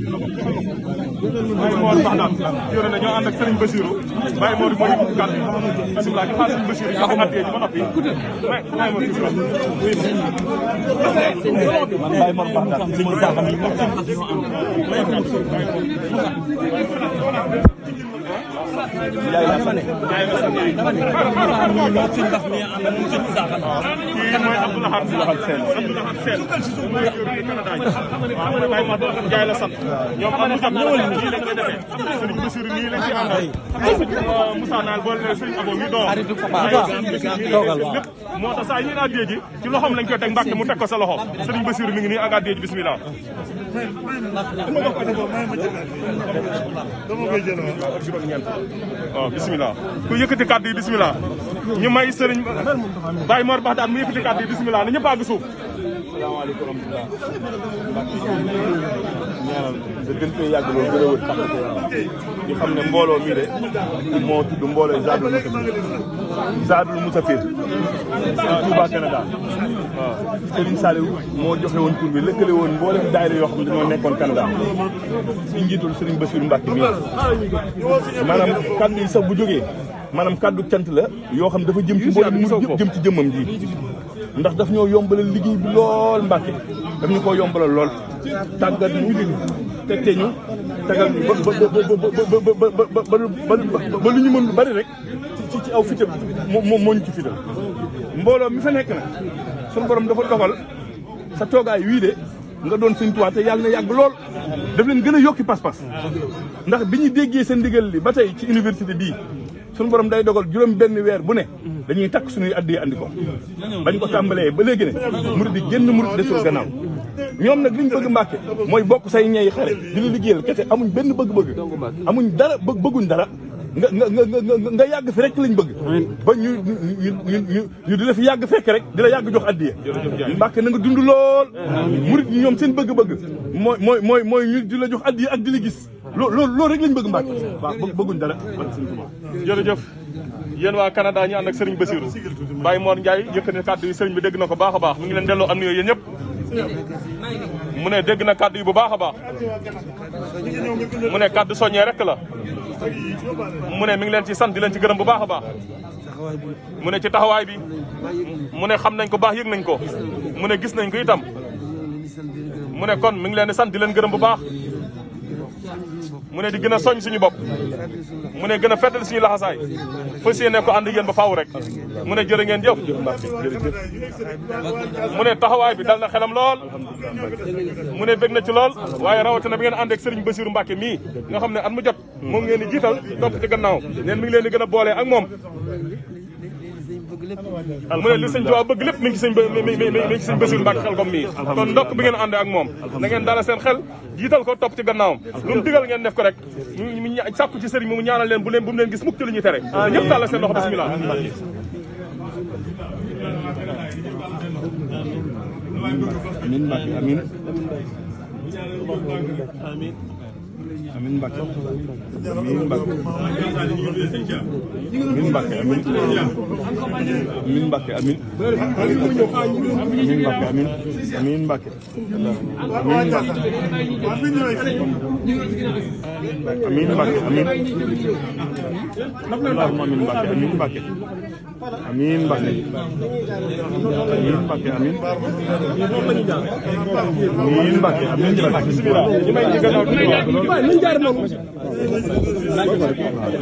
Baye Mor Baxdaan yore na ñoo ànd ak Serigne Bassirou Baye Mor moo ñu kàddu bisimilah ñu xaar Serigne Bassirou ñu ko addee ji ba noppi may ma bisimilah man Baye Mor Baxdaan Serigne Sakho mi yaay la fa ne dama ne ñu ci ndax mi ànd ak ci Sakho kii mooy Abdoulaye Sène waaw Baye Mor Jaay la sant ñoom am jot ñëwal nii lañ koy defee Serigne Bassirou nii lañ ci àndal Moussa Naal boole na Serigne Abo mi doom lépp moo tax saa yi ñu addee ji ci loxoom lañ koy teg Mbàkke mu teg ko sa loxo Serigne Bassirou mi ngi nii ak addee ji bismillah waaw bismillah ku yëkkati kàddu yi bismillah ñu may Serigne Baye Mor Baxdaan mu yëkkati kàddu yi bismillah na ñëpp àgg suuf. Salaamaaleykum wa rahmatulah. ñaanal da gën fee yàgg loolu gën a wër sax ñu xam ne mbooloo mii de moo tudd mbooloo Zadul Musafir Touba Canada waaw Serigne Saliou moo joxe woon tur bi lëkkale woon mboolem daayira yoo xam ne dañoo nekkoon Canada ci njiitul Serigne Bassirou Mbacke mii maanaam kaddu yi sax bu jógee maanaam kaddu cant la yoo xam dafa jëm ci mboolem mu jëm ci jëmmam ji ndax daf ñoo yombalal liggéey bi lool Mbacke daf ñu koo yombalal lool tàggat ñu tegte ñu tagal ñu ba lu ñu mën lu bari rek ci aw fitam moo ñu ci fital mbooloo mi fa nekk nag suñu borom dafa dogal sa toogaay wii de nga doon Sëñ Tuubaa te yàlla na yàgg lool daf leen gën a yokki pas-pas ndax bi ñu déggee seen ndigal li ba tey ci université bii suñu borom day dogal juróom benn weer bu ne dañuy takk suñuy addi andi ko bañ ko tàmbalee ba léegi ne murid bi génn murid desul gannaaw ñoom nag li ñu bëgg Mbàkke mooy bokk say ñey xare di la liggéeyal kese amuñ benn bëgg-bëgg amuñ dara bëgguñ dara nga yàgg fi rek lañ bëgg ba ñu di la fi yàgg fekk rek di la yàgg jox addiya Mbàkke na nga dund lool murid ñi ñoom seen bëgg-bëgg mooy ñu di la jox addiya ak di la gis loolu rek lañ bëgg Mbàkke waaw bëgguñ dara jërëjëf yéen waa Canada ñu ànd ak Serigne Bassirou Baye Mor Ndiaye yëkkati kàddu yi Serigne bi dégg na ko baax a baax mu ngi leen delloo am nuyoo yéen ñëpp mu ne dégg na kàddu yi bu baax a baax mu ne kàddu soññee rek la mu ne mi ngi leen ci sant di leen ci gërëm bu baax a baax mu ne ci taxawaay bi mu ne xam nañ ko baax yëg nañ ko mu ne gis nañ ko itam mu ne kon mi ngi leen di sant di leen gërëm bu baax mu ne di gën a soñ suñu bopp mu ne gën a feddal suñu laxasaay fas yéene ko ànd yéen ba faaw rek mu ne jërë ngeen jëf mu ne taxawaay bi dal na xelam lool mu ne bég na ci lool waaye rawatina bi ngeen ànd ak Serigne Bassirou Mbacke mii nga xam ne at mu jot moom ngeen di jiital topp ci gannaaw neen mi ngi leen di gën a boolee ak moom mu ne li sëñ Tuubaa bëgg lépp mi ngi ci sëñ Bassirou Mbacke xel comme mii kon ndokk bi ngeen ànd ak moom na ngeen dala seen xel jiital ko topp ci gannaawam lu mu digal ngeen def ko rek mu sàkku ci sëriñ mu ñaanal leen bu mu leen gis mukk ci lu ñuy tere ñëpp dala seen loxo bismillah amiin Mbacke amiin amiin amiin Mbacke amiin Mbacke amiin Mbacke amiin amiin Mbacke amiin amiin Mbacke amiin amiin Mbacke amiin Mbacke amiin allahumma amiin Mbacke amiin Mbacke amiin Mbacke amiin Mbacke amiin amiin Mbacke amiin bismillah